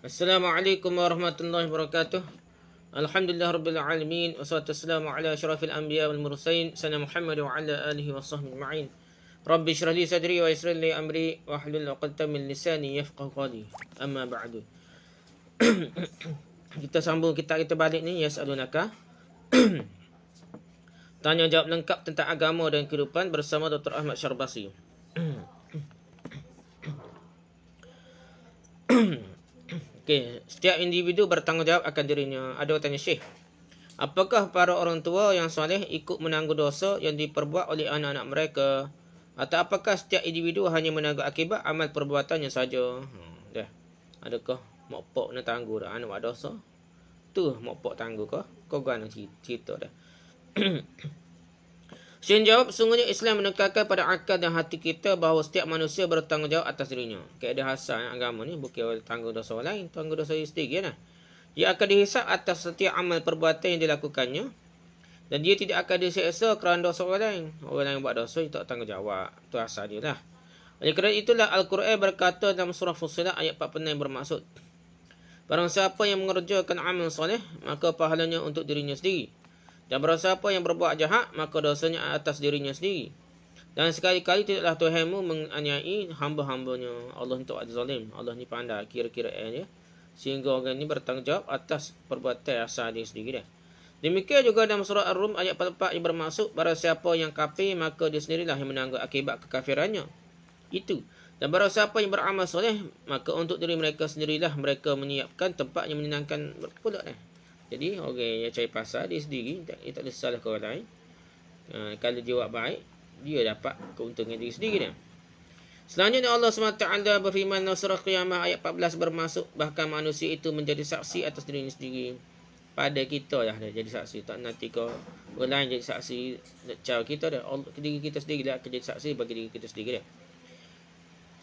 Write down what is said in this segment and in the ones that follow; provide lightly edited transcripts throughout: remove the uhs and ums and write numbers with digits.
Assalamualaikum warahmatullahi wabarakatuh. Alhamdulillah rabbil alamin wassalatu wassalamu ala asyrafil anbiya wal mursalin sayyidina Muhammad wa ala alihi washabbihi ajma'in. Rabbi shrah li sadri wa yassir li amri wahlul 'uqdatam min lisani yafqahu qawli. Amma ba'du. Kita sambung kita balik ni yas'alunaka. Tanya jawab lengkap tentang agama dan kehidupan bersama Dr. Ahmad Syarbasi. Okey, setiap individu bertanggungjawab akan dirinya. Ada tanya Syekh, apakah para orang tua yang soleh ikut menanggung dosa yang diperbuat oleh anak-anak mereka, atau apakah setiap individu hanya menanggung akibat amal perbuatannya saja? Dah. Adakah mak pak nak tanggung dah anak buat dosa? Tu mak pak tanggung kah? Kau gana cerita dah. Syekh jawab, sungguhnya Islam menekankan pada akal dan hati kita bahawa setiap manusia bertanggungjawab atas dirinya. Kaedah asal agama ni bukan tanggung dosa orang lain, tanggung dosa diri sendiri lah. Dia akan dihisap atas setiap amal perbuatan yang dilakukannya, dan dia tidak akan diseksa kerana dosa orang lain. Orang lain buat dosa, dia tak tanggungjawab. Itu asal dia lah. Oleh kerana itulah Al-Quran berkata dalam surah Fussilat ayat 46 yang bermaksud, barang siapa yang mengerjakan amal soleh, maka pahalanya untuk dirinya sendiri. Dan barang siapa yang berbuat jahat, maka dosanya atas dirinya sendiri. Dan sekali-kali tidaklah Tuhanmu menganiai hamba-hambanya. Allah ni tak ada zalim. Allah ni pandai kira-kira dia. Sehingga orang ni bertanggungjawab atas perbuatan asal dia sendiri dah. Demikian juga dalam surah Ar-Rum ayat 44 yang bermaksud, barang siapa yang kafir, maka dia sendirilah yang menanggung akibat kekafirannya. Itu. Dan barang siapa yang beramal soleh, maka untuk diri mereka sendirilah mereka menyiapkan tempat yang menyenangkan pula dah. Jadi orang yang cari pasal dia sendiri, dia tak ada salah ke orang lain. Kalau dia buat baik, dia dapat keuntungan diri sendiri dia. Selanjutnya Allah SWT berfirman dalam surah Qiyamah ayat 14 bermaksud, bahkan manusia itu menjadi saksi atas dirinya sendiri. Pada kita lah dia jadi saksi. Tak nanti kau orang lain jadi saksi cara kita dah. Diri kita sendiri dah akan jadi saksi bagi diri kita sendiri dah.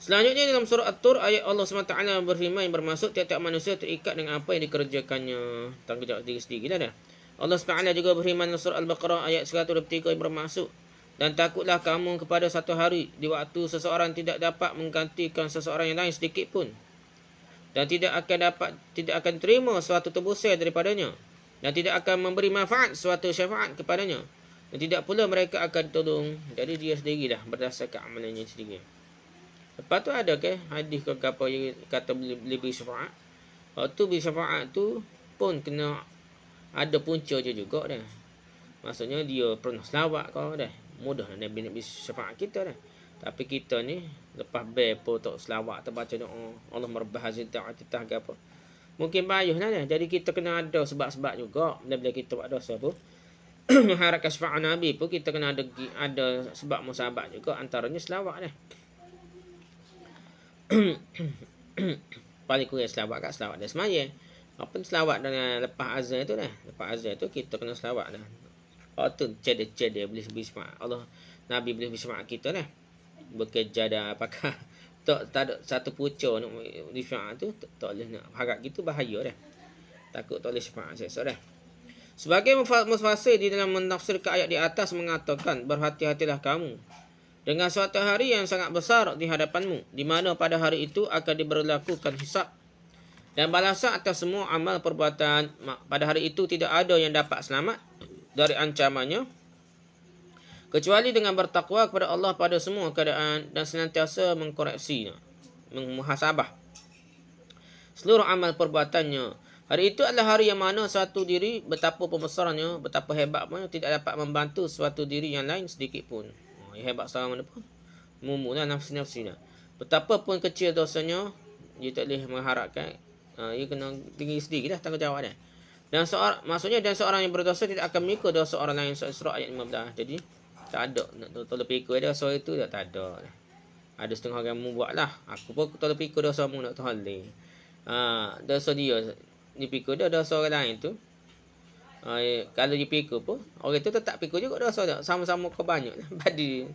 Selanjutnya dalam surah At-Tur ayat Allah SWT berfirman yang bermaksud tiap-tiap manusia terikat dengan apa yang dikerjakannya. Tanggungjawab diri sendiri dah. Allah SWT juga berfirman dalam surah Al-Baqarah ayat 123 yang bermaksud, dan takutlah kamu kepada satu hari di waktu seseorang tidak dapat menggantikan seseorang yang lain sedikit pun, dan tidak akan terima suatu tebusan daripadanya, dan tidak akan memberi manfaat suatu syafaat kepadanya, dan tidak pula mereka akan tolong. Jadi dia sendirilah berdasarkan amalannya sendiri. Lepas tu ada ke hadis ke apa yang kata boleh beri syafaat. Waktu beri syafaat tu pun kena ada punca je juga dah. Maksudnya dia pernah selawat kau dah. Mudah lah Nabi nak beri syafaat kita dah. Tapi kita ni lepas bel pun tak selawat, tak baca doa Allah merabbah hazin ta'atitah ke apa. Mungkin payah lah dah. Jadi kita kena ada sebab-sebab juga. Bila kita buat dosa pun mengharapkan syafaat Nabi pun kita kena ada sebab musabab juga, antaranya selawat dah. Paling kurang selawat kat selawat dah semaya. Apa selawat dengan lepas azan tu dah. Lepas azan tu kita kena selawat dah. Tu cedek boleh beri syafaat. Allah Nabi boleh beri syafaat kita dah. Bekerja dah apakah tak ada satu pucuk nak beri syafaat tu, tak boleh nak harap gitu, bahaya dah. Takut tak boleh syafaat seksa dah. Sebagai mufasir di dalam menafsirkan ayat di atas mengatakan, berhati-hatilah kamu dengan suatu hari yang sangat besar di hadapanmu, di mana pada hari itu akan diberlakukan hisab dan balasan atas semua amal perbuatan. Pada hari itu tidak ada yang dapat selamat dari ancamannya kecuali dengan bertakwa kepada Allah pada semua keadaan dan senantiasa mengkoreksi, memuhasabah seluruh amal perbuatannya. Hari itu adalah hari yang mana satu diri, betapa pembesarannya, betapa hebatnya, tidak dapat membantu suatu diri yang lain sedikit pun. Yang hebat seorang mana pun, mumulah nafsi-nafsinya. Betapapun kecil dosanya, dia tak boleh mengharapkan. Dia kena tinggi sendiri lah tanggungjawab dia. Dan seorang yang berdosa tidak akan mengikut dosa orang lain. Surah ayat 15. Jadi tak ada nak tolong pikul dia dosa itu, tak ada. Ada setengah orang mu buat lah. Aku pun tolong pikul dosa mu nak tolong. Dosa dia dipikul dia, dosa orang lain tu. Kalau dipikul pun orang itu tetap pikul juga dosa dia. Sama-sama kau banyak badi.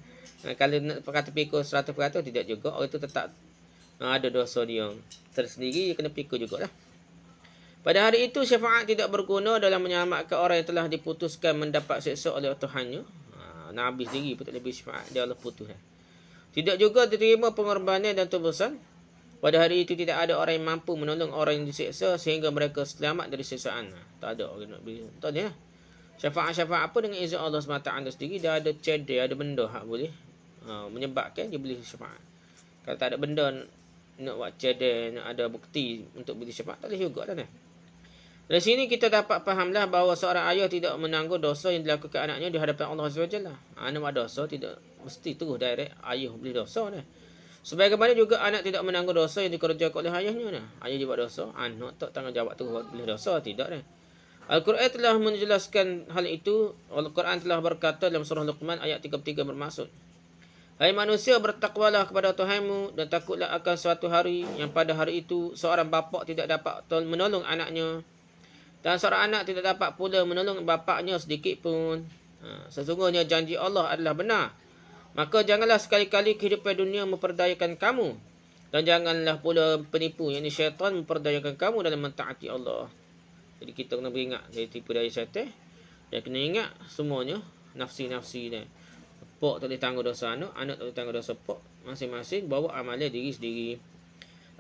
Kalau nak kata pikul 100% tidak juga. Orang itu tetap ada dosa dia tersendiri, dia kena pikul jugalah. Pada hari itu syafaat tidak berguna dalam menyelamatkan orang yang telah diputuskan mendapat siksa oleh Tuhannya. Nabi sendiri pun tak lebih syafaat, dia Allah putus. Tidak juga diterima pengorbanan dan tebusan Pada hari itu tidak ada orang yang mampu menolong orang yang disiksa sehingga mereka selamat dari siksaan. Tak ada orang nak beri. Tak ada. Syafaat-syafaat apa dengan izin Allah SWT sendiri, dia ada cedera, ada benda hak boleh menyebabkan dia boleh syafaat. Kalau tak ada benda nak buat cedera, nak ada bukti untuk beri syafaat, tak boleh juga dah. Dari sini kita dapat fahamlah bahawa seorang ayah tidak menanggung dosa yang dilakukan anaknya di hadapan Allah SWT. Anak buat dosa tidak mesti terus direct ayah beli dosa dah. Sebagaimana juga anak tidak menanggung dosa yang dikerjakan oleh ayahnya dah. Ayah dia buat dosa, anak tak tanggungjawab tu buat beli dosa, tidak dah. Al-Quran telah menjelaskan hal itu. Al-Quran telah berkata dalam surah Luqman ayat 33 bermaksud, hai manusia, bertakwalah kepada Tuhanmu dan takutlah akan suatu hari yang pada hari itu seorang bapa tidak dapat menolong anaknya dan seorang anak tidak dapat pula menolong bapaknya sedikit pun. Sesungguhnya janji Allah adalah benar. Maka janganlah sekali-kali kehidupan dunia memperdayakan kamu dan janganlah pula penipu, yakni syaitan, memperdayakan kamu dalam mentaati Allah. Jadi kita kena beringat dari tipu daya syaitan dan kena ingat semuanya nafsi-nafsi ni. Pok tak boleh tanggung dosa anak, anak tak boleh tanggung dosa pok. Masing-masing bawa amalan diri sendiri.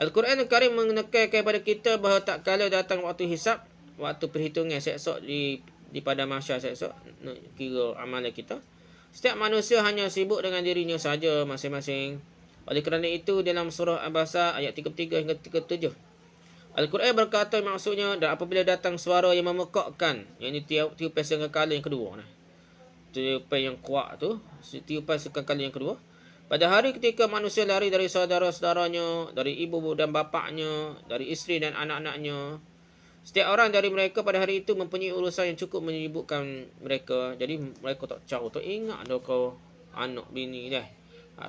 Al-Quran Al-Karim menekankan kepada kita bahawa tak kala datang waktu hisab, waktu perhitungan esok di pada mahsyar esok, nak kira amalan kita. Setiap manusia hanya sibuk dengan dirinya saja masing-masing. Oleh kerana itu dalam surah Abasa ayat 33 hingga 37, Al-Quran berkata maksudnya, dan apabila datang suara yang memekakkan, yang ini tiupan sangkakala yang kedua, tiupan yang kuat tu, tiupan sangkakala yang kedua, pada hari ketika manusia lari dari saudara-saudaranya, dari ibu dan bapaknya, dari isteri dan anak-anaknya. Setiap orang dari mereka pada hari itu mempunyai urusan yang cukup menyibukkan mereka. Jadi mereka tak jauh, tak ingat dah kau anak bini dah.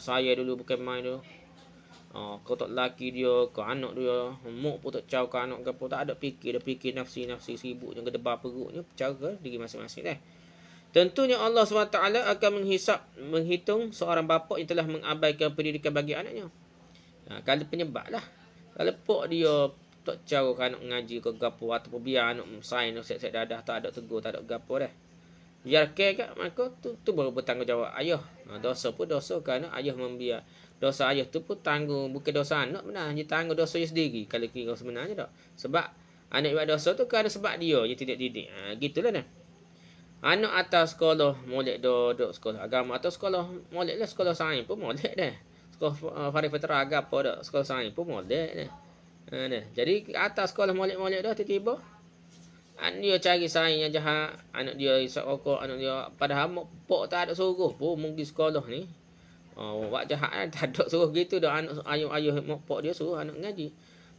Saya dulu bukan main tu. Kau tak laki dia, kau anak dia. Muk pun tak jauh kau anak kau. Tak ada fikir, dia fikir nafsi-nafsi sibuk yang kedebar perutnya. Cara diri masing-masing dah. Tentunya Allah SWT akan menghitung seorang bapa yang telah mengabaikan pendidikan bagi anaknya. Kalau penyebab lah. Kalau pok dia tak cara anak ngaji ke gapo ataupun biar anak sain set-set dadah, tak ada tegur, tak ada gapo dah. Biar kat maka tu baru bertanggungjawab ayah. Dosa pun dosa kerana ayah membiar. Dosa ayah tu pun tanggung, bukan dosa anak benar, dia tanggung dosa dia sendiri kalau kira sebenarnya dak. Sebab anak buat dosa tu kerana sebab dia tidak didik. Gitulah dah. Anak atas sekolah molek duduk sekolah agama atau sekolah molek lah, sekolah sains pun molek dah. Sekolah Farifatra agama dak, sekolah sains pun molek dah. Jadi atas sekolah molek-molek dah, tiba-tiba anak dia cari sains yang jahat, anak dia isap rokok, anak dia padahal pok tak ada suruh pun pergi sekolah ni. Buat jahat kan, tak ada suruh gitu dah, anak ayah pok dia suruh anak ngaji.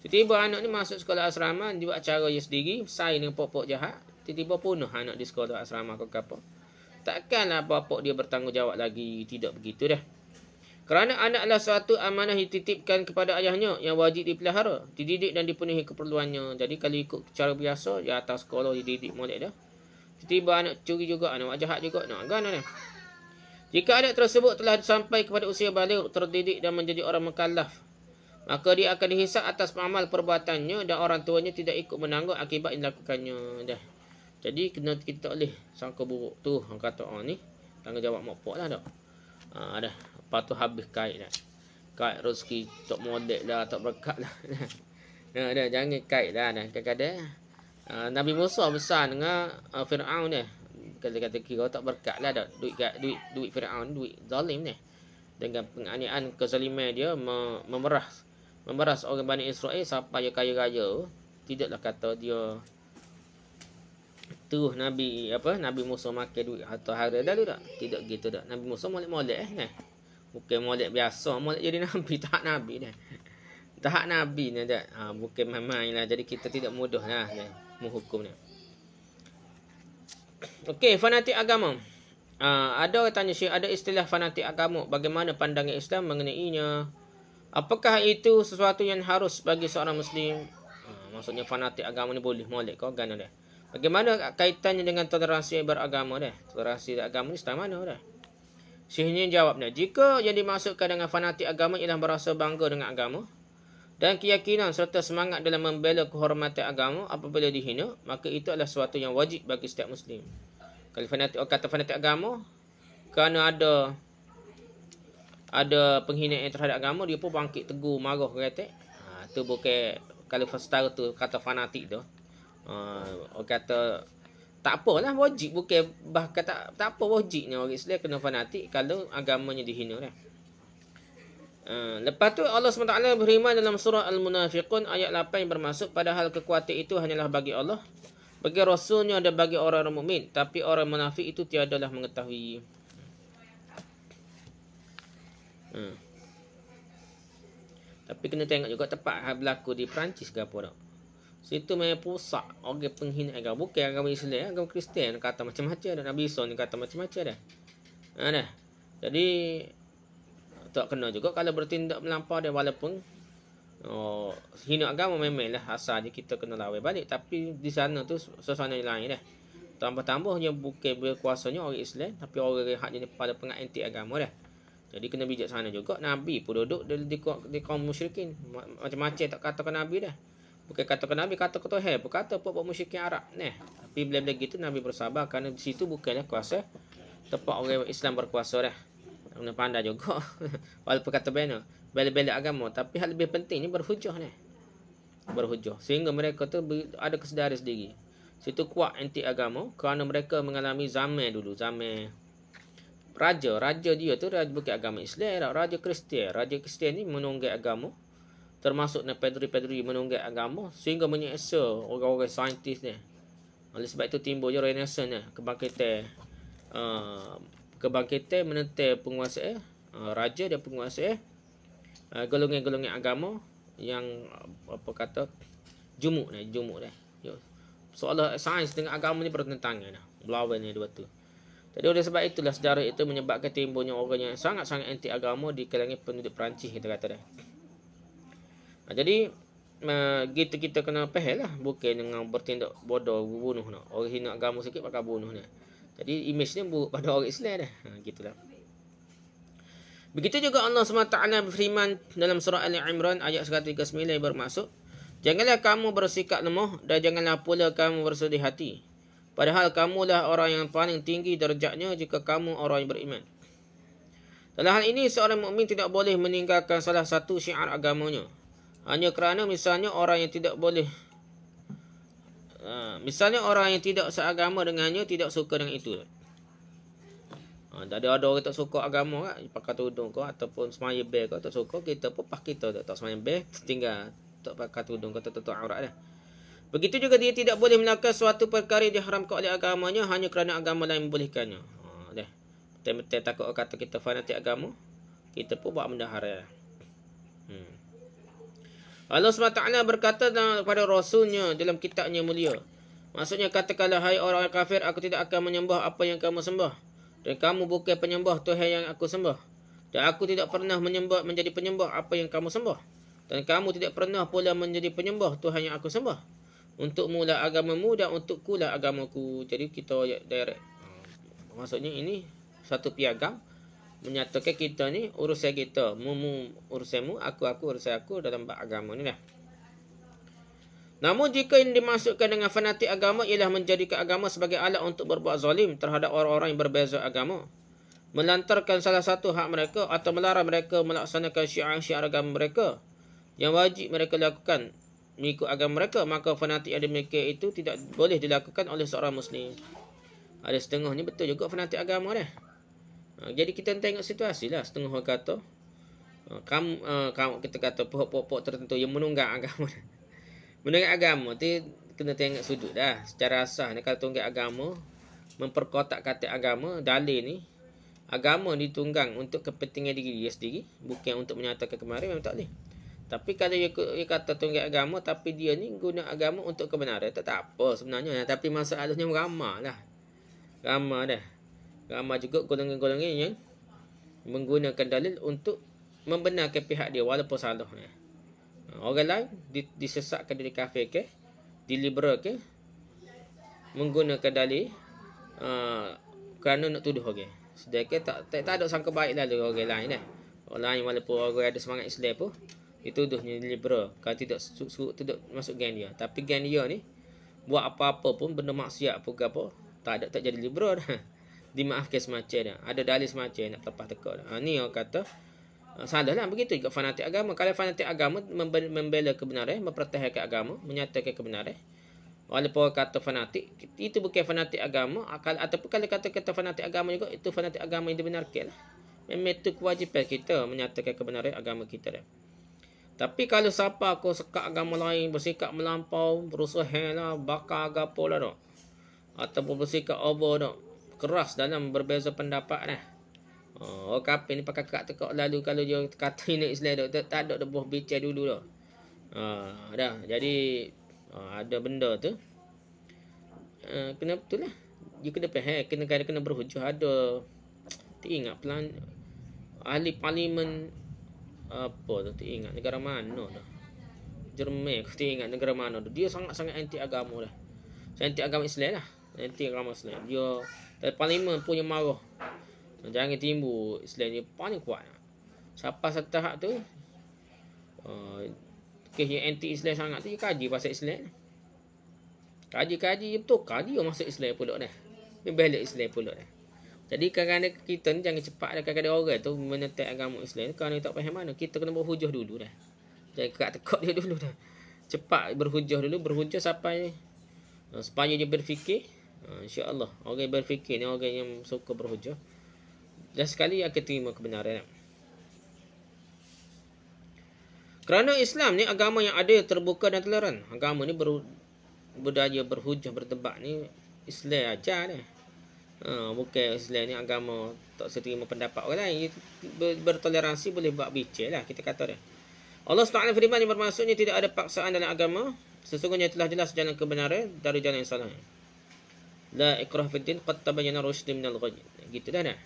Tiba-tiba anak ni masuk sekolah asrama, dia buat cara dia sendiri, sains dengan pok-pok jahat, tiba-tiba punah anak di sekolah asrama ke apa. Takkanlah bapak dia bertanggungjawab lagi, tidak begitu dah. Kerana anak adalah suatu amanah yang dititipkan kepada ayahnya yang wajib dipelihara, dididik dan dipenuhi keperluannya. Jadi kalau ikut cara biasa, di atas sekolah dididik molek dah. Tiba-tiba anak curi juga, anak buat jahat juga, nak gana dah. Jika anak tersebut telah sampai kepada usia balik, terdidik dan menjadi orang mukallaf, maka dia akan dihisab atas amal perbuatannya dan orang tuanya tidak ikut menanggung akibat yang dilakukannya dah. Jadi kita boleh sangka buruk tu, orang kata ni tanggungjawab mak pak lah dak. Dah. Lepas tu habis kait dah. Kait rezeki tak modek dah, tak berkat lah. Dah jangan kait dah. Kadang-kadang Nabi Musa besar dengan Firaun dah. Kata-kata kira tak berkat lah dah. Duit Firaun, duit zalim ni. Dengan penganiayaan kezaliman dia memeras orang Bani Israel sampai dia kaya raya. Tidaklah kata dia terus Nabi Musa makan duit atau harta dah tu tak. Tidak gitu dah. Nabi Musa molek-molek nah. Bukan molek biasa, molek jadi nabi, tak nabi dah. Tak nabi ni dah. Bukan main lah. Jadi kita tidak mudah lah menghukum ni. Okey, fanatik agama. Ada orang tanya Syekh, ada istilah fanatik agama, bagaimana pandangan Islam mengenainya? Apakah itu sesuatu yang harus bagi seorang Muslim? Maksudnya fanatik agama ni boleh molek kau gana dah. Bagaimana kaitannya dengan toleransi beragama dah? Toleransi agama ni setang mana dah? Syekhnya jawabnya, jika yang dimaksudkan dengan fanatik agama ialah merasa bangga dengan agama dan keyakinan serta semangat dalam membela kehormatan agama apabila dihina, maka itu adalah sesuatu yang wajib bagi setiap Muslim. Kalau kata fanatik agama, kerana ada penghinaan terhadap agama, dia pun bangkit tegur, marah, kata. Tu bukan kalau setara tu kata fanatik tu. Orang kata tak apalah wajib, bukan bahkan tak apa wajibnya orang Islam kena fanatik kalau agamanya dihina dah. Lepas tu Allah SWT berfirman dalam surah Al-Munafiqun ayat 8 yang bermaksud padahal kekuatan itu hanyalah bagi Allah, bagi Rasulnya dan bagi orang mukmin, tapi orang munafik itu tiadalah mengetahui. Tapi kena tengok juga tempat berlaku di Perancis ke apa tak. Situ memang pusat orang penghina agama. Bukan agama Islam, agama Kristian kata macam-macam dah. Nabi Isa ni kata macam-macam dah. Dah. Jadi tak kena juga kalau bertindak melampau dia, walaupun hina agama memanglah asal je kita kena lawan balik, tapi di sana tu suasana yang lain dah. Tambah-tambahnya bukan berkuasanya orang Islam, tapi orang hak jenis pada penganti agama dah. Jadi kena bijaksana juga. Nabi pun duduk di kaum musyrikin. Macam-macam tak katakan Nabi dah. Bukan katakan Nabi, kata ke Tuhan. Bukan kata pokok musyrikin Arab. Tapi bila-bila gitu Nabi bersabar. Kerana di situ bukanlah kuasa tempat orang Islam berkuasa dah. Kena pandai juga. Walaupun kata bela agama. Tapi hal lebih penting ni berhujah ni. Berhujah. Sehingga mereka tu ada kesedaran sendiri. Situ kuat anti agama. Kerana mereka mengalami zaman dulu. Zaman Raja dia tu raja bukan agama Islam, raja Kristian. Raja Kristian ni menunggak agama, termasuk pedri-pedri menunggak agama sehingga menyeksa orang-orang saintis ni. Oleh sebab itu timbulnya Renaissance ni, kebangkitan menentang penguasa raja dan penguasa golongan-golongan agama yang apa kata jumuk ni. Soalan sains dengan agama ni bertentangan dah. Melawan ni dua tu. Jadi oleh sebab itulah sejarah itu menyebabkan timbulnya orang yang sangat-sangat anti agama di kalangan penduduk Perancis, kita kata dah. Jadi kita kena faham lah, bukan dengan bertindak bodoh bunuh nak. Orang hina agama sikit pakai bunuh ni. Jadi image ni buruk pada orang Islam dah. Gitulah. Begitu juga Allah SWT berfirman dalam surah Al-Imran ayat 139 bermaksud, janganlah kamu bersikap lemah dan janganlah pula kamu bersedih hati. Padahal kamulah orang yang paling tinggi darjatnya jika kamu orang yang beriman. Dalam hal ini, seorang mukmin tidak boleh meninggalkan salah satu syiar agamanya. Hanya kerana misalnya orang yang tidak seagama dengannya tidak suka dengan itu. Ada orang tak suka agama kan, pakai tudung kau ataupun semaya bel kau tak suka, kita pun kita tak semaya bel, tinggal tak pakai tudung kau, tak tutup aurat dah. Begitu juga dia tidak boleh melakukan suatu perkara yang diharamkan oleh agamanya hanya kerana agama lain membolehkannya. Betul-betul takut kata kita fanatik agama, kita pun buat benda haram. Allah SWT berkata kepada Rasulnya dalam kitabnya mulia. Maksudnya katakanlah, hai orang kafir, aku tidak akan menyembah apa yang kamu sembah. Dan kamu bukan penyembah Tuhan yang aku sembah. Dan aku tidak pernah menjadi penyembah apa yang kamu sembah. Dan kamu tidak pernah pula menjadi penyembah Tuhan yang aku sembah. Untuk mula agamamu dan untukku lah agamaku. Jadi kita direct. Maksudnya ini satu piagam menyatakan kita ni urusan kita, urusanmu, aku urusan aku dalam bab agama ni lah. Namun jika yang dimasukkan dengan fanatik agama ialah menjadikan agama sebagai alat untuk berbuat zalim terhadap orang-orang yang berbeza agama, melantarkan salah satu hak mereka atau melarang mereka melaksanakan syiar-syiar agama mereka yang wajib mereka lakukan mengikut agama mereka, maka fanatik yang demikian itu tidak boleh dilakukan oleh seorang Muslim. Ada setengah ni betul juga fanatik agama dah. Jadi kita tengok situasi lah. Setengah orang kata kamu kita kata pokok-pokok tertentu yang menunggak agama. Menunggak agama tu kena tengok sudut dah. Secara asas ni kalau tunggak agama, memperkotak kata agama, dalil ni agama ditunggang untuk kepentingan diri dia sendiri, bukan untuk menyatakan kemarin, memang tak boleh. Tapi kalau dia kata tunggak agama, tapi dia ni guna agama untuk kebenaran, tak apa sebenarnya. Tapi masalahnya ramah lah. Ramah dah. Ramah juga golongan-golongan yang menggunakan dalil untuk membenarkan pihak dia walaupun salah. Orang lain disesatkan, dikafirkan, diliberal ke, menggunakan dalil kerana nak tuduh orang. Sedangkan tak ada sangka baik lalu orang lain dah. Orang lain walaupun orang ada semangat Islam pun dituduhnya liberal kalau tidak masuk geng dia. Tapi geng dia ni buat apa-apa pun benda maksiat pun apa, tak jadi liberal dah. Dimaafkan semacam dah. Ada dalil semacam nak lepas teka dah. Ni orang kata Salah lah begitu juga fanatik agama. Kalau fanatik agama membela kebenaran, mempertahankan agama, menyatakan kebenaran, walaupun kata fanatik, itu bukan fanatik agama. Ataupun kalau kata fanatik agama juga, itu fanatik agama yang dibenarkan lah. Memang itu kewajipan kita menyatakan kebenaran agama kita dah. Tapi kalau siapa aku sekat agama lain, bersikap melampau, berusaha lah, bakar agapo lah dok, ataupun bersikap over dok, keras dalam berbeza pendapat dah. Oh, kafir ni pakai kak tekak lalu kalau dia kata ini Islam dok, tak ada buah bicara dulu dah. Dah. Jadi ada benda tu. Kenapa tu lah? Dia kena faham, kena berhujah. Ada tak ingat pelan ahli parlimen apa tu, tak ingat negara mana dah. Jerman, aku tak ingat negara mana tu. Dia sangat-sangat anti agama dah. Anti agama Islam lah. Anti agama Islam. Dia dari parlimen punya marah. Jangan timbul Islam ni paling kuat. Siapa setahap tu kes yang anti Islam sangat tu, dia kaji pasal Islam. Kaji betul, dia masuk Islam pula dah. Dia balik Islam pula dah. Jadi kadang-kadang kita ni jangan cepat dah. Kadang-kadang orang tu menentang agama Islam kerana tak faham mana. Kita kena berhujah dulu dah. Jangan kerak tekak dia dulu dah. Cepat berhujah dulu. Berhujah sampai supaya dia berfikir. InsyaAllah orang yang berfikir ni orang yang suka berhujah, dan sekali akan terima kebenaran. Kerana Islam ni agama yang adil, terbuka dan toleran. Agama ni budaya berhujah, berdebat ni Islam ajar ni. Bukan Islam ni agama tak seterima pendapat orang lain. Bertoleransi, boleh buat bicara lah, kita kata dia. Allah SWT firman yang bermaksudnya tidak ada paksaan dalam agama. Sesungguhnya telah jelas jalan kebenaran dari jalan yang salah. La ikrah fid din qad tabayyana rusyd minal ghayy. Gitu dah.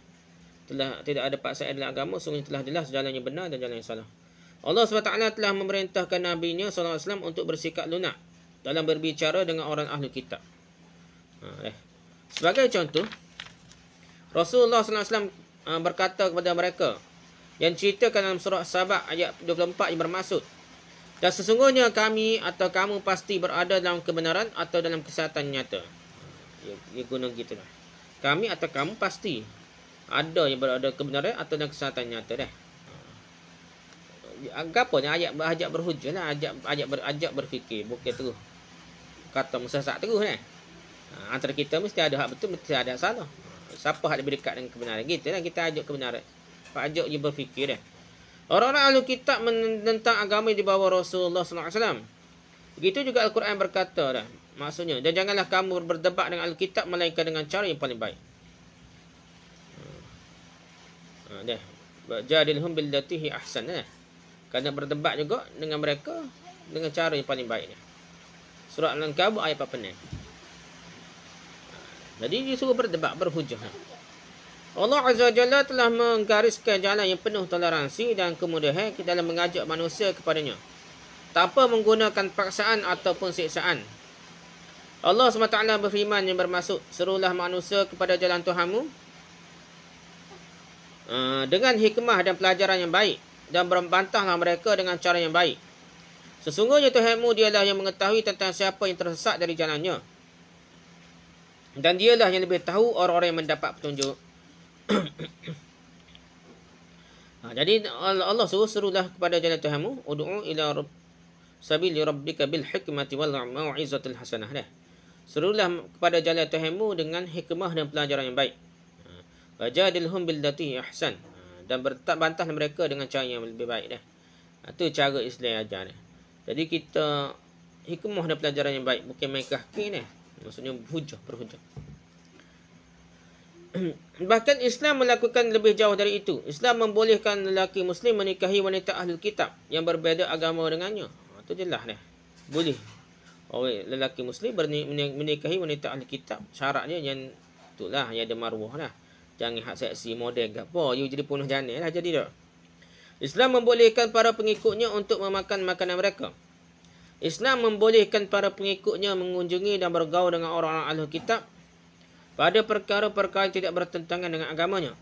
Tidak ada paksaan dalam agama, sungguh telah jelas jalan yang benar dan jalan yang salah. Allah SWT telah memerintahkan Nabi-Nya SAW untuk bersikap lunak dalam berbicara dengan orang ahli kitab. Sebagai contoh, Rasulullah SAW berkata kepada mereka, yang ceritakan dalam surah Sabah ayat 24 yang bermaksud, dan sesungguhnya kami atau kamu pasti berada dalam kebenaran atau dalam kesihatan nyata. Dia guna gitu lah. Kami atau kamu pasti ada yang berada kebenaran atau dalam kesihatan nyata dah. Apa ni ayat ajak berhujah lah, ajak berfikir, bukan terus kata musasat terus ni. Antara kita mesti ada hak betul, mesti ada hak salah. Siapa hak lebih dekat dengan kebenaran? Gitu lah, kita ajak kebenaran. Pak ajak je berfikir dah. Orang-orang ahli kitab menentang agama yang dibawa Rasulullah SAW. Begitu juga Al-Quran berkata dah. Maksudnya, dan janganlah kamu berdebat dengan ahli kitab melainkan dengan cara yang paling baik. Dah. Jadilhum billati hi ahsan dah. Kerana berdebat juga dengan mereka dengan cara yang paling baik. Surah Al-Ankabut ayat 46. Jadi disuruh berdebat, berhujah. Allah Azza wa Jalla telah menggariskan jalan yang penuh toleransi dan kemudahan dalam mengajak manusia kepadanya, tanpa menggunakan paksaan ataupun siksaan. Allah SWT berfirman yang bermaksud, serulah manusia kepada jalan Tuhanmu dengan hikmah dan pelajaran yang baik, dan berbantahlah mereka dengan cara yang baik. Sesungguhnya Tuhanmu dialah yang mengetahui tentang siapa yang tersesat dari jalannya, dan dialah yang lebih tahu orang-orang yang mendapat petunjuk. Jadi Allah serulah kepada jalan Tuhanmu, ud'u ila sabili rabbika bil hikmati wal mau'izatil hasanah. Serulah kepada jalan Tuhanmu dengan hikmah dan pelajaran yang baik. Wajadilhum billati ahsan, dan bantah mereka dengan cara yang lebih baik dah. Itu cara Islam ajar dah. Jadi kita hikmah dan pelajaran yang baik, bukan main kaki dah. Maksudnya berhujah. Bahkan Islam melakukan lebih jauh dari itu. Islam membolehkan lelaki Muslim menikahi wanita ahli kitab yang berbeza agama dengannya. Itu jelas dah. Boleh. Lelaki Muslim menikahi wanita ahli kitab. Syaratnya yang itulah, yang ada maruah lah. Jangan hak seksi model ke apa. You jadi penuh jana lah jadi tak. Islam membolehkan para pengikutnya untuk memakan makanan mereka. Islam membolehkan para pengikutnya mengunjungi dan bergaul dengan orang-orang ahli kitab pada perkara-perkara yang tidak bertentangan dengan agamanya.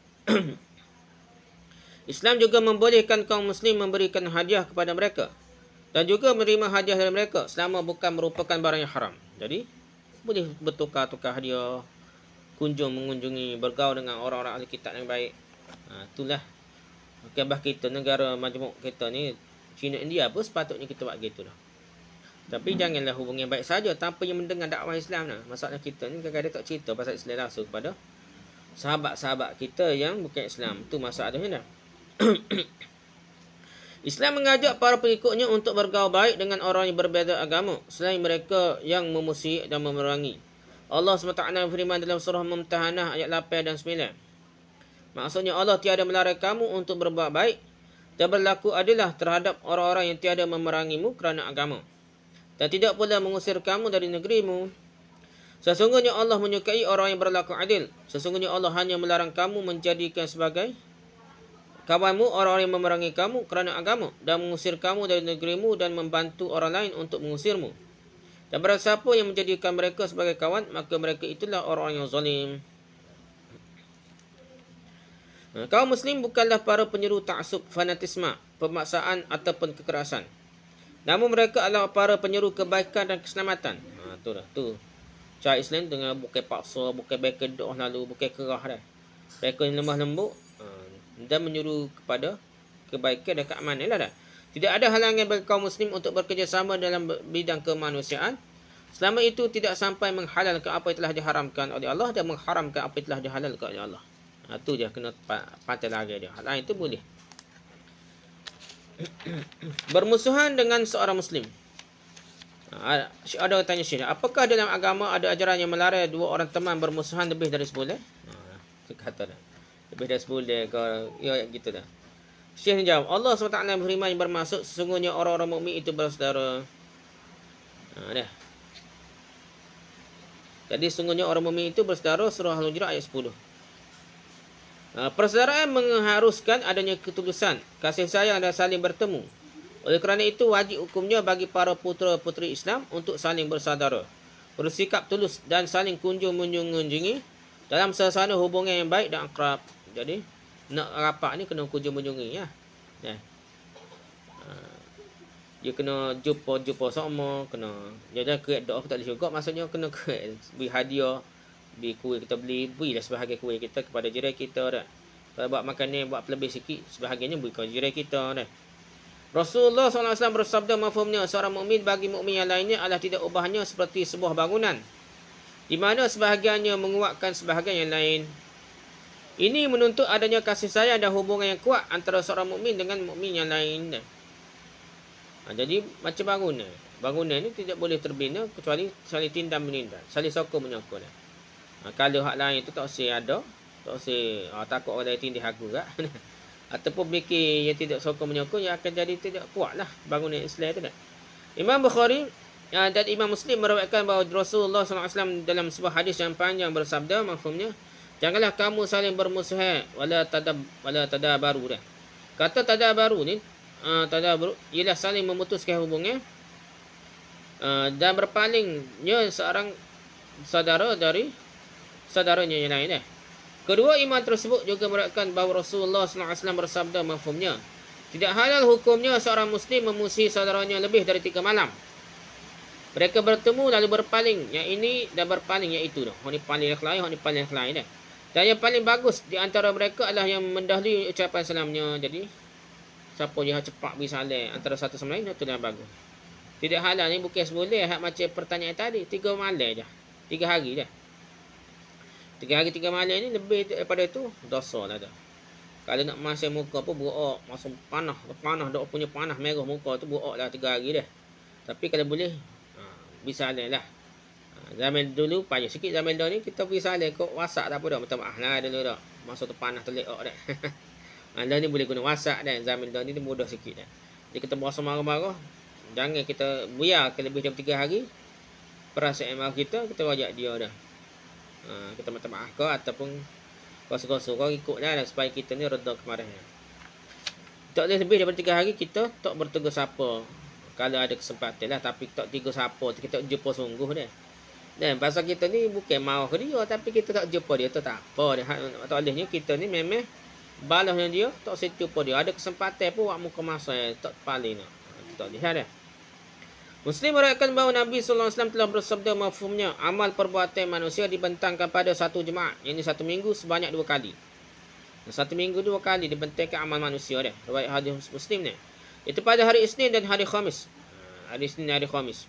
Islam juga membolehkan kaum muslim memberikan hadiah kepada mereka dan juga menerima hadiah dari mereka selama bukan merupakan barang yang haram. Jadi boleh bertukar-tukar hadiah, mengunjungi, bergaul dengan orang-orang ahli kitab yang baik. Itulah Kebah kita, negara majmuk kita ni, China, India pun sepatutnya kita buat gitu dah. Tapi janganlah hubungan baik saja tanpa yang mendengar dakwah Islam dah. Masalah kita ni kadang-kadang tak cerita pasal Islam langsung kepada sahabat-sahabat kita yang bukan Islam. Itu masalahnya dah. Islam mengajak para pengikutnya untuk bergaul baik dengan orang yang berbeza agama selain mereka yang memusuhi dan memerangi. Allah SWT berfirman dalam surah Mumtahanah ayat 8 dan 9. Maksudnya Allah tiada melarang kamu untuk berbuat baik dan berlaku adillah terhadap orang-orang yang tiada memerangimu kerana agama. Dan tidak pula mengusir kamu dari negerimu. Sesungguhnya Allah menyukai orang yang berlaku adil. Sesungguhnya Allah hanya melarang kamu menjadikan sebagai kawanmu orang-orang yang memerangi kamu kerana agama dan mengusir kamu dari negerimu dan membantu orang lain untuk mengusirmu. Dan barang siapa yang menjadikan mereka sebagai kawan, maka mereka itulah orang yang zalim. Kaum muslim bukanlah para penyeru ta'assub, fanatisme, pemaksaan ataupun kekerasan. Namun mereka adalah para penyeru kebaikan dan keselamatan. Tu dah tu. Cara Islam dengan bukan paksa, bukan baik kedoh lalu, bukan kerah dah. Mereka yang lemah lembut dan menyuruh kepada kebaikan dan keamanan lah dah. Tidak ada halangan bagi kaum muslim untuk bekerjasama dalam bidang kemanusiaan. Selama itu tidak sampai menghalalkan apa yang telah diharamkan oleh Allah dan mengharamkan apa yang telah dihalalkan oleh Allah. Itu je kena pantai lagi dia. Hal lain itu boleh. Bermusuhan dengan seorang muslim. Ada tanya Syekh, apakah dalam agama ada ajaran yang melarang dua orang teman bermusuhan lebih dari sebulan? Kata dah. Lebih dari sebulan ke ya gitu dah. Syekh ni jawab, Allah SWT berfirman yang bermaksud sesungguhnya orang-orang mukmin itu bersaudara. Dah. Jadi sesungguhnya orang mukmin itu bersaudara, surah Al-Hujurat ayat 10. Persaudaraan mengharuskan adanya ketulusan, kasih sayang dan saling bertemu. Oleh kerana itu wajib hukumnya bagi para putera-puteri Islam untuk saling bersaudara, bersikap tulus dan saling kunjung-mengunjungi dalam suasana hubungan yang baik dan akrab. Jadi nak rapat ni kena kunjung-mengunjungi ya. Dia kena jumpa sama, kena jangan create doa tak boleh juga, maksudnya kena create beri hadiah. Beli kuih kita berilah sebahagian kuih kita kepada jiran kita dah. Kalau buat makan ni buat lebih sikit, sebahagiannya beri kepada jiran kita dah. Rasulullah SAW bersabda mafhumnya seorang mukmin bagi mukmin yang lainnya adalah tidak ubahnya seperti sebuah bangunan di mana sebahagiannya menguatkan sebahagian yang lain. Ini menuntut adanya kasih sayang dan hubungan yang kuat antara seorang mukmin dengan mukmin yang lain dah. Jadi macam bangunan. Bangunan ni tidak boleh terbina kecuali saling tindam menindam, saling sokong menyokong dah. Kalau hak lain tu tak usah ada, tak usah takut orang lain tindih aku kat. Ataupun mikir yang tidak sokong menyokong yang akan jadi tidak kuatlah bangunan Islam tu dah. Imam Bukhari dan Imam Muslim meriwayatkan bahawa Rasulullah SAW dalam sebuah hadis yang panjang bersabda mafhumnya, janganlah kamu saling bermusuhan wala tadabaru dah. Kata tadabaru ni tadabaru ialah saling memutuskan hubungan dan berpalingnya seorang saudara dari saudaranya yang lain dah. Kedua imam tersebut juga meriwayatkan bahawa Rasulullah SAW bersabda mafhumnya, tidak halal hukumnya seorang muslim memusuhi saudaranya lebih dari 3 malam. Mereka bertemu lalu berpaling, yang ini dan berpaling yang itu dah. Hak ni paling yang lain, hak ni paling yang lain dah. Dan yang paling bagus di antara mereka adalah yang mendahului ucapan salamnya. Jadi siapa yang cepat beri salam antara satu sama lain, itu yang bagus. Tidak halal ni bukan seboleh hak macam pertanyaan tadi, 3 malam je. 3 hari dah. 3 hari 3 malam ni lebih daripada itu dosa lah dah. Kalau nak masuk muka pun berok, masuk panah dok punya panah merah muka tu berok lah 3 hari dah. Tapi kalau boleh bisa lah. Zaman dulu payah sikit, zaman dah ni kita beri salam kok WhatsApp tak apa dah, minta maaf lah dulu dah. Masuk tu panah terlek dah. Anda ni boleh guna WhatsApp dah, zaman dah ni mudah sikit dah. Jadi kita berasa marah-marah, jangan kita biar ke lebih daripada 3 hari. Perasaan marah kita wajak dia dah. Kita minta maaf ke ataupun kos-kos kau ikutlah supaya kita ni reda kemarahan. Tak boleh lebih daripada 3 hari kita tak bertegur siapa kalau ada kesempatan lah, tapi tak tegur siapa kita tak jumpa sungguh dah. Dan pasal kita ni bukan mau ke dia, tapi kita tak jumpa dia tu tak apa dah. Tak bolehnya kita ni memang balasnya dia tak jumpa dia. Ada kesempatan pun buat muka masa tak paling nak. Tak lihat dah. Muslim meriwayatkan bahawa Nabi SAW telah bersabda mafhumnya, amal perbuatan manusia dibentangkan pada satu jemaah, yang ini satu minggu sebanyak 2 kali. Satu minggu 2 kali dibentangkan amal manusia dia. Riwayat hadis Muslim ni. Itu pada hari Isnin dan hari Khamis. Hari Isnin dan hari Khamis.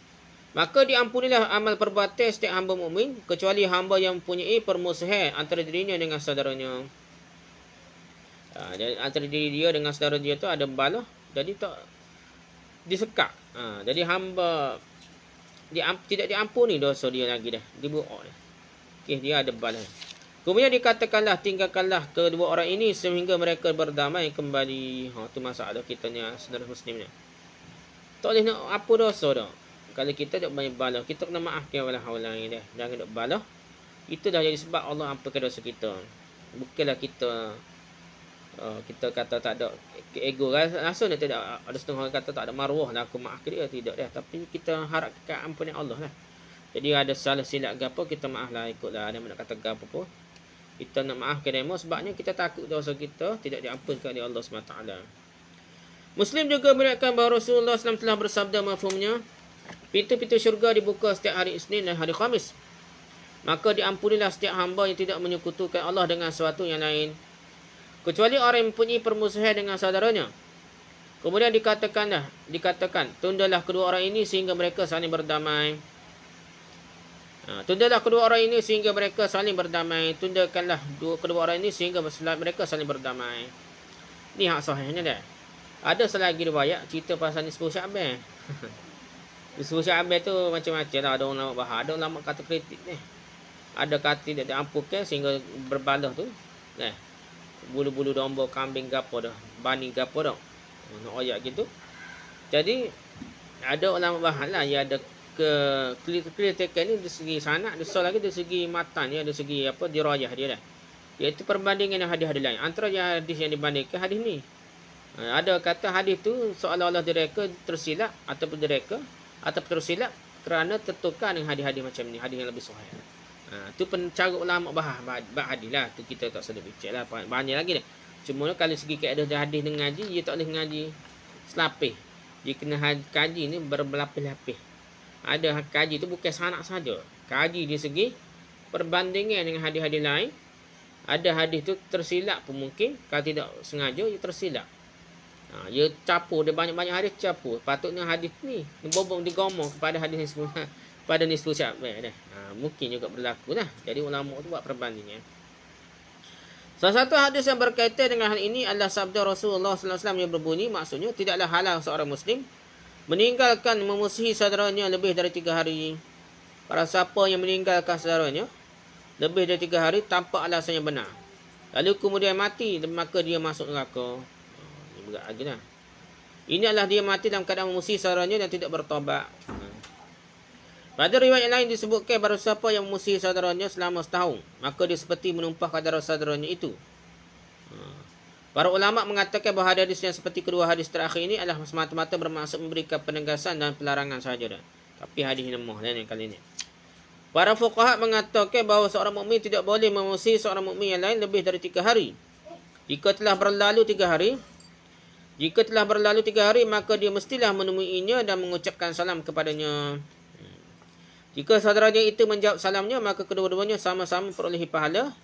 Maka diampunilah amal perbuatan setiap hamba mukmin kecuali hamba yang mempunyai permusuhan antara dirinya dengan saudaranya. Antara diri dia dengan saudara dia tu ada balah, jadi tak disekak. Jadi hamba tidak diampuni dosa dia lagi dah, dibuang dah. Okey, dia ada balah. Kemudian dikatakanlah tinggalkanlah kedua orang ini sehingga mereka berdamai kembali. Tu masalah kita ni saudara muslim ni. Tak boleh nak apa dosa dah. Kalau kita tak banyak balah, kita kena maafkan wala haula ni dah. Jangan nak balah. Itu dah jadi sebab Allah ampunkan dosa kita. Bukanlah kita kata tak ada ego, rasa tak ada setengah orang kata tak ada maruah lah aku maafkan dia, tidak dah. Tapi kita harap keampunan Allah lah. Jadi ada salah silap gapo kita maaf lah, ikutlah ada nak kata gapo pun. Kita nak maafkan dia sebabnya kita takut dosa kita tidak diampunkan oleh Allah SWT. Muslim juga meriwayatkan bahawa Rasulullah SAW telah bersabda mafhumnya, pintu-pintu syurga dibuka setiap hari Isnin dan hari Khamis. Maka diampunilah setiap hamba yang tidak menyekutukan Allah dengan sesuatu yang lain, kecuali orang yang mempunyai permusuhan dengan saudaranya. Kemudian dikatakan, tundalah kedua orang ini sehingga mereka saling berdamai. Tundakanlah kedua orang ini sehingga mereka saling berdamai. Ni hak sahihnya dah. Ada selagi riwayat cerita pasal nisfu Sya'ban. Nisfu Sya'ban tu macam-macam lah. Ada ulama bahas, ada ulama kata kritik ni. Ada kata tidak diampunkan sehingga berbalah tu. Bulu-bulu domba, kambing gapo dah, bani gapo dah. Nak ayat gitu. Jadi ada ulama bahas lah, yang ada kritikan ni dari segi sanad, ada lagi dari segi matan ni, ada segi dirayah dia dah. Iaitu perbandingan dengan hadis-hadis lain. Antara hadis yang dibandingkan hadis ni. Ada kata hadis tu seolah-olah direka tersilap ataupun tersilap kerana tertukar dengan hadis-hadis macam ni, hadis yang lebih sahih. Tu cara ulama bahas hadis lah. Tu kita tak sedap bincang lah. Banyak lagi dah. Cuma kalau segi kaedah hadis dengan ngaji, dia tak boleh ngaji selapis. Dia kena kaji ni berlapis-lapis. Ada kaji tu bukan sanad saja. Kaji di segi perbandingan dengan hadis-hadis lain. Ada hadis tu tersilap pun mungkin. Kalau tidak sengaja, dia tersilap. Dia capur. Dia banyak-banyak hadis capur. Patutnya hadis ni bobong digomong kepada hadis ni semua. Pada nisfu Sya'ban dah. Mungkin juga berlaku lah. Jadi ulama tu buat perbandingan. Salah satu hadis yang berkaitan dengan hal ini adalah sabda Rasulullah SAW yang berbunyi, maksudnya tidaklah halal seorang Muslim meninggalkan memusuhi saudaranya lebih dari 3 hari. Para siapa yang meninggalkan saudaranya lebih dari 3 hari tanpa alasan yang benar, lalu kemudian mati, maka dia masuk neraka. Ini berat lagi lah. Ini adalah dia mati dalam keadaan memusuhi saudaranya dan tidak bertaubat. Pada riwayat lain disebutkan bahawa siapa yang memusuhi saudaranya selama setahun, maka dia seperti menumpahkan darah saudaranya itu. Para ulama mengatakan bahawa hadis yang seperti kedua hadis terakhir ini adalah semata-mata bermaksud memberikan penegasan dan pelarangan sahaja dah. Tapi hadis lemah yang kali ini. Para fuqaha mengatakan bahawa seorang mukmin tidak boleh memusuhi seorang mukmin yang lain lebih dari 3 hari. Jika telah berlalu 3 hari, maka dia mestilah menemuinya dan mengucapkan salam kepadanya. Jika saudaranya itu menjawab salamnya, maka kedua-duanya sama-sama perolehi pahala,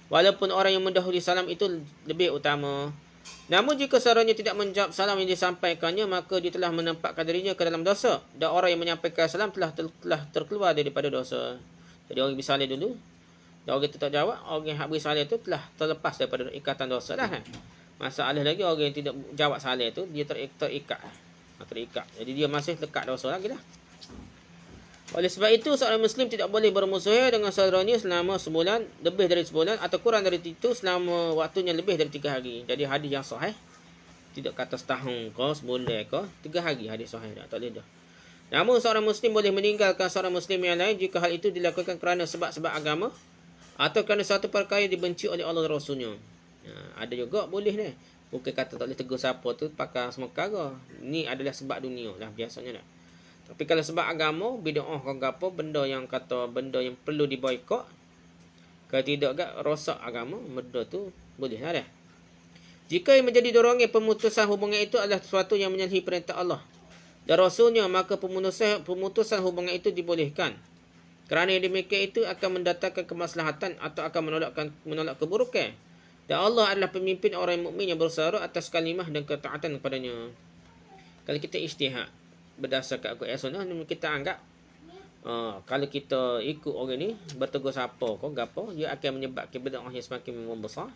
walaupun orang yang mendahului salam itu lebih utama. Namun jika saudaranya tidak menjawab salam yang disampaikannya, maka dia telah menempatkan dirinya ke dalam dosa, dan orang yang menyampaikan salam telah terkeluar daripada dosa. Jadi orang bersalih dulu, dan orang itu tak jawab, orang yang beri salih itu telah terlepas daripada ikatan dosa lah. Masalah lagi orang yang tidak jawab salih itu, dia terikat. Jadi dia masih lekat dosa lagi lah. Oleh sebab itu, seorang Muslim tidak boleh bermusuhan dengan saudaranya selama sebulan, lebih dari sebulan, atau kurang dari itu selama waktunya lebih dari 3 hari. Jadi hadis yang sahih, tidak kata setahun ke, sebulan ke, 3 hari hadis sahih tak boleh dah. Namun seorang Muslim boleh meninggalkan seorang Muslim yang lain jika hal itu dilakukan kerana sebab-sebab agama, atau kerana satu perkara yang dibenci oleh Allah dan Rasulnya. Ada juga boleh ni. Bukan kata tak boleh tegur siapa tu pakai semua perkara. Ni adalah sebab dunia lah biasanya dah. Tapi kalau sebab agama, bid'ah ke apa, benda yang perlu diboikot, kalau tidak rosak agama, benda tu boleh lah dah. Jika yang menjadi dorongan pemutusan hubungan itu adalah sesuatu yang menyalahi perintah Allah dan Rasulnya, maka pemutusan hubungan itu dibolehkan. Kerana yang demikian itu akan mendatangkan kemaslahatan atau akan menolak keburukan. Dan Allah adalah pemimpin orang mukmin yang bersara atas kalimah dan ketaatan kepadanya. Kalau kita ijtihad berdasarkan Al-Quran Sunnah, kita anggap kalau kita ikut orang ni bertegur sapa kau gapo, dia akan menyebabkan bid'ah yang semakin membesar.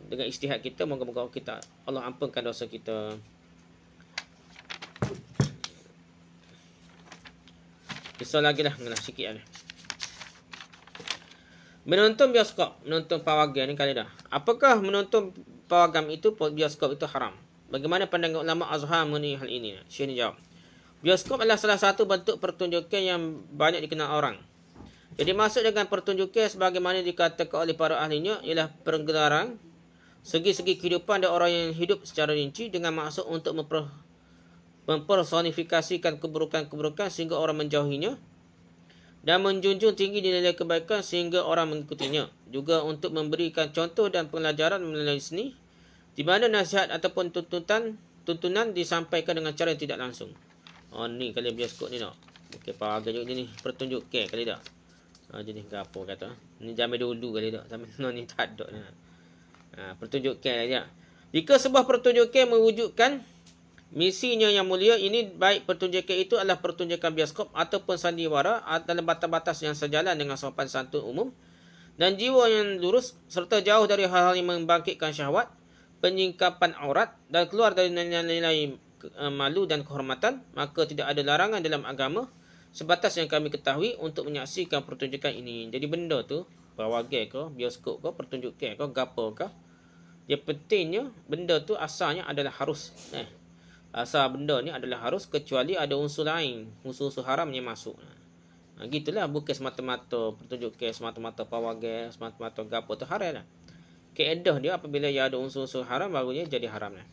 Dengan ijtihad kita, moga-moga kita Allah ampunkan dosa kita. Kisah lagi lah, mengenai sikit ni. Menonton bioskop, menonton pawagam ni kali dah. Apakah menonton pawagam itu, bioskop itu haram? Bagaimana pandangan ulama Azhar mengenai hal ini? Syekh ni jawab. Bioskop adalah salah satu bentuk pertunjukan yang banyak dikenal orang. Jadi maksud dengan pertunjukan sebagaimana dikatakan oleh para ahlinya ialah penggelaran segi-segi kehidupan dan orang yang hidup secara rinci dengan maksud untuk mempersonifikasikan keburukan-keburukan sehingga orang menjauhinya dan menjunjung tinggi nilai kebaikan sehingga orang mengikutinya. Juga untuk memberikan contoh dan pelajaran melalui seni di mana nasihat ataupun tuntunan disampaikan dengan cara yang tidak langsung. Oh ni kali bioskop ni nak. Okey, pawagam juga ni pertunjukan kali dah. Jenis gapo kata. Ni zaman dulu kali dah. Zaman ni tak ada dah. Pertunjukan aja. Jika sebuah pertunjukan mewujudkan misinya yang mulia, ini baik pertunjukan itu adalah pertunjukan bioskop ataupun sandiwara dalam batas-batas yang sejalan dengan sopan santun umum dan jiwa yang lurus serta jauh dari hal-hal yang membangkitkan syahwat, penyingkapan aurat dan keluar dari nilai-nilai malu dan kehormatan, maka tidak ada larangan dalam agama sebatas yang kami ketahui untuk menyaksikan pertunjukan ini. Jadi benda tu, pawagam ke, bioskop ke, pertunjukan ke, gapo ke, dia pentingnya benda tu asalnya adalah harus. Asal benda ni adalah harus kecuali ada unsur lain, unsur-unsur haram yang masuk. Gitulah, bukan semata-mata pertunjukan, semata-mata pawagam, semata-mata gapo tu haram lah. Kaedah dia apabila dia ada unsur-unsur haram barunya jadi haram lah.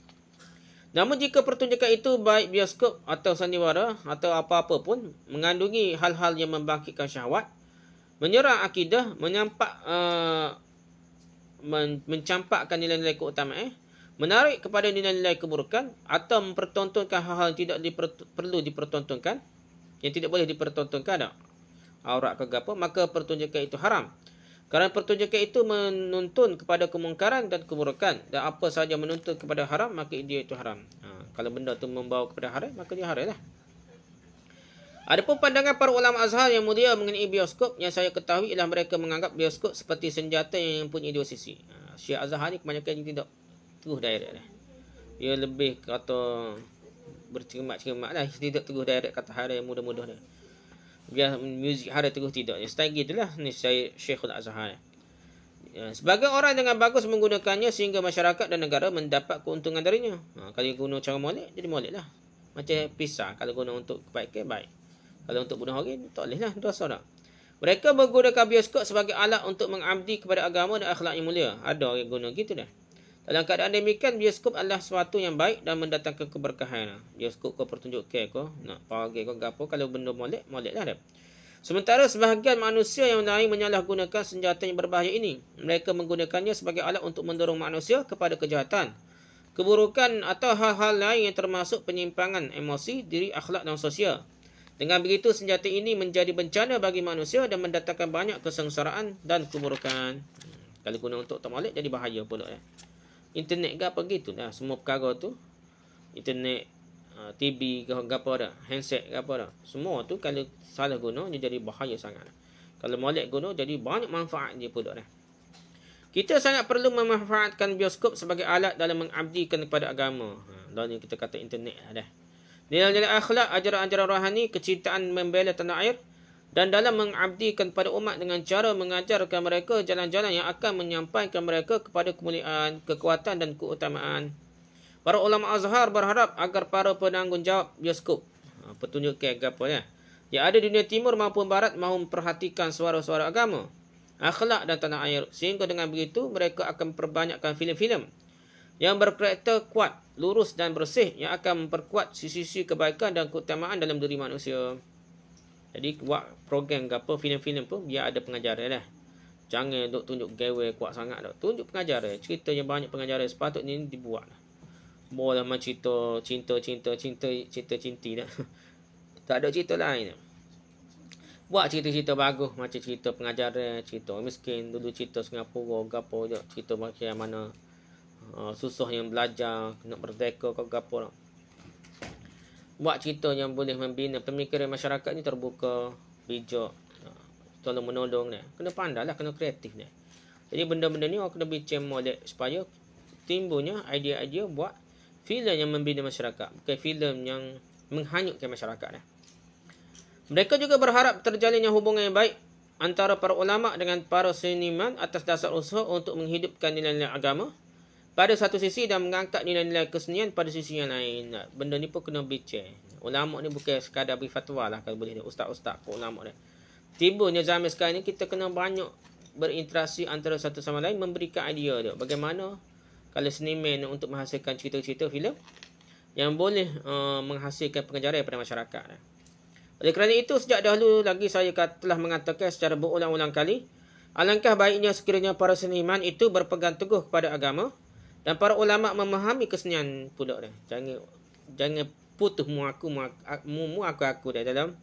Namun jika pertunjukan itu baik bioskop atau sandiwara atau apa-apa pun mengandungi hal-hal yang membangkitkan syahwat, menyerang akidah, mencampakkan nilai-nilai keutamaan, menarik kepada nilai-nilai keburukan atau mempertontonkan hal-hal yang tidak perlu dipertontonkan, yang tidak boleh dipertontonkan, aurat ke apa, maka pertunjukan itu haram. Kerana pertunjukan itu menuntun kepada kemungkaran dan keburukan, dan apa sahaja menuntun kepada haram, maka dia itu haram. Kalau benda itu membawa kepada haram, maka dia haram lah. Adapun pandangan para ulama Azhar yang mulia mengenai bioskop, yang saya ketahui ialah mereka menganggap bioskop seperti senjata yang mempunyai dua sisi. Syekh Azhar ni kebanyakan dia tidak terus direct lah. Dia lebih kata bercermat-cermat lah, tidak terus direct kata haram mudah-mudah dia. Biar muzik haram terus tidak. Strategi itulah ni saya Syekhul Azhar. Sebagai orang dengan bagus menggunakannya sehingga masyarakat dan negara mendapat keuntungan darinya. Kalau guna cara molek, jadi molek lah. Macam pisang, kalau guna untuk kebaikan, baik. Kalau untuk bunuh orang, tak boleh lah, dosa tak. Mereka menggunakan bioskop sebagai alat untuk mengabdi kepada agama dan akhlak yang mulia. Ada orang guna gitu dah. Dalam keadaan demikian, bioskop adalah sesuatu yang baik dan mendatangkan keberkahan. Bioskop ke pertunjukan ke, nak pawagam ke gapo, kalau benda molek, molek lah dah. Sementara sebahagian manusia yang lain menyalahgunakan senjata yang berbahaya ini. Mereka menggunakannya sebagai alat untuk mendorong manusia kepada kejahatan, keburukan atau hal-hal lain yang termasuk penyimpangan emosi, diri, akhlak dan sosial. Dengan begitu, senjata ini menjadi bencana bagi manusia dan mendatangkan banyak kesengsaraan dan keburukan. Kalau guna untuk tak molek, jadi bahaya pula. Internet ke apa gitu dah. Semua perkara tu, internet, TV ke apa dah, handset ke apa dah. Semua tu kalau salah guna, dia jadi bahaya sangat. Kalau molek guna, jadi banyak manfaat dia pula dah. Kita sangat perlu memanfaatkan bioskop sebagai alat dalam mengabdikan kepada agama. Dan kita kata internet dah. Nilai-nilai akhlak, ajaran-ajaran rohani, kecintaan membela tanah air dan dalam mengabdikan kepada umat dengan cara mengajarkan mereka jalan-jalan yang akan menyampaikan mereka kepada kemuliaan, kekuatan dan keutamaan. Para ulama Azhar berharap agar para penanggungjawab bioskop, pertunjukan apa ya, yang ada di dunia timur maupun barat mahu memperhatikan suara-suara agama, akhlak dan tanah air, sehingga dengan begitu mereka akan memperbanyakkan filem-filem yang berkarakter kuat, lurus dan bersih yang akan memperkuat sisi-sisi kebaikan dan keutamaan dalam diri manusia. Jadi buat program ke apa, filem-filem pun biar ada pengajaran lah. Jangan duk tunjuk gawe kuat sangat dah. Tunjuk pengajaran, cerita yang banyak pengajaran sepatutnya dibuat lah. Boleh macam cinta cinti dah. Tak ada cerita lain. Buat cerita-cerita bagus macam cerita pengajaran, cerita orang miskin, dulu cerita Singapura, gapo je, cerita macam mana susah yang belajar, nak merdeka ke gapo. Buat cerita yang boleh membina pemikiran masyarakat ni terbuka, bijak, tolong menolong ni. Kena pandai lah, kena kreatif ni. Jadi benda-benda ni orang kena bincang molek supaya timbulnya idea-idea buat filem yang membina masyarakat, bukan filem yang menghanyutkan masyarakat ni. Mereka juga berharap terjalinnya hubungan yang baik antara para ulama dengan para seniman atas dasar usaha untuk menghidupkan nilai-nilai agama pada satu sisi dan mengangkat nilai-nilai kesenian pada sisi yang lain. Benda ni pun kena bincang. Ulama ni bukan sekadar beri fatwa lah kalau boleh ni, ustaz-ustaz ke ulama ni. Timbulnya zaman sekarang ni kita kena banyak berinteraksi antara satu sama lain, memberikan idea dia. Bagaimana kalau seniman untuk menghasilkan cerita-cerita filem yang boleh menghasilkan pengajaran pada masyarakat. Oleh kerana itu, sejak dahulu lagi saya telah mengatakan secara berulang-ulang kali, alangkah baiknya sekiranya para seniman itu berpegang teguh kepada agama dan para ulama memahami kesenian pula dah. Jangan putus aku dah dalam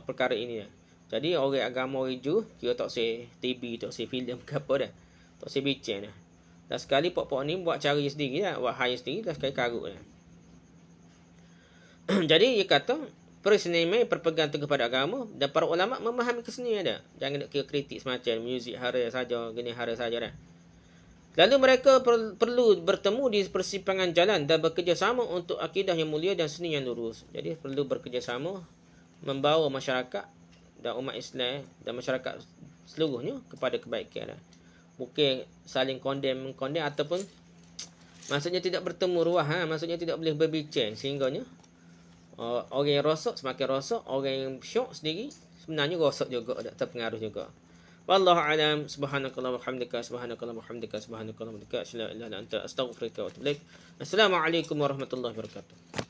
perkara ini dah. Jadi orang agama orang Ju kira tak say TV, tak say filem ke apa dah. Tak say bincang dah. Dan sekali pok-pok ni buat cara sendiri dah, buat high sendiri dah sekali karut dah. Jadi dia kata para seniman berpegang teguh pada agama dan para ulama memahami kesenian dah. Jangan nak kira kritik semacam muzik hara saja, gini hara saja dah. Lalu mereka perlu bertemu di persimpangan jalan dan bekerjasama untuk akidah yang mulia dan seni yang lurus. Jadi perlu bekerjasama membawa masyarakat dan umat Islam dan masyarakat seluruhnya kepada kebaikan. Bukan saling mengkondem ataupun maksudnya tidak bertemu ruah, maksudnya tidak boleh berbincang sehingganya orang yang rosak semakin rosak, orang yang syok sendiri sebenarnya rosak juga, terpengaruh juga. Wallahu a'lam. Subhanakallah wa hamdika, subhanakallah wa hamdika, subhanakallah wa hamdika, asyhadu an la ilaha illa anta, astaghfiruka wa atubu ilaik. Assalamualaikum warahmatullahi wabarakatuh.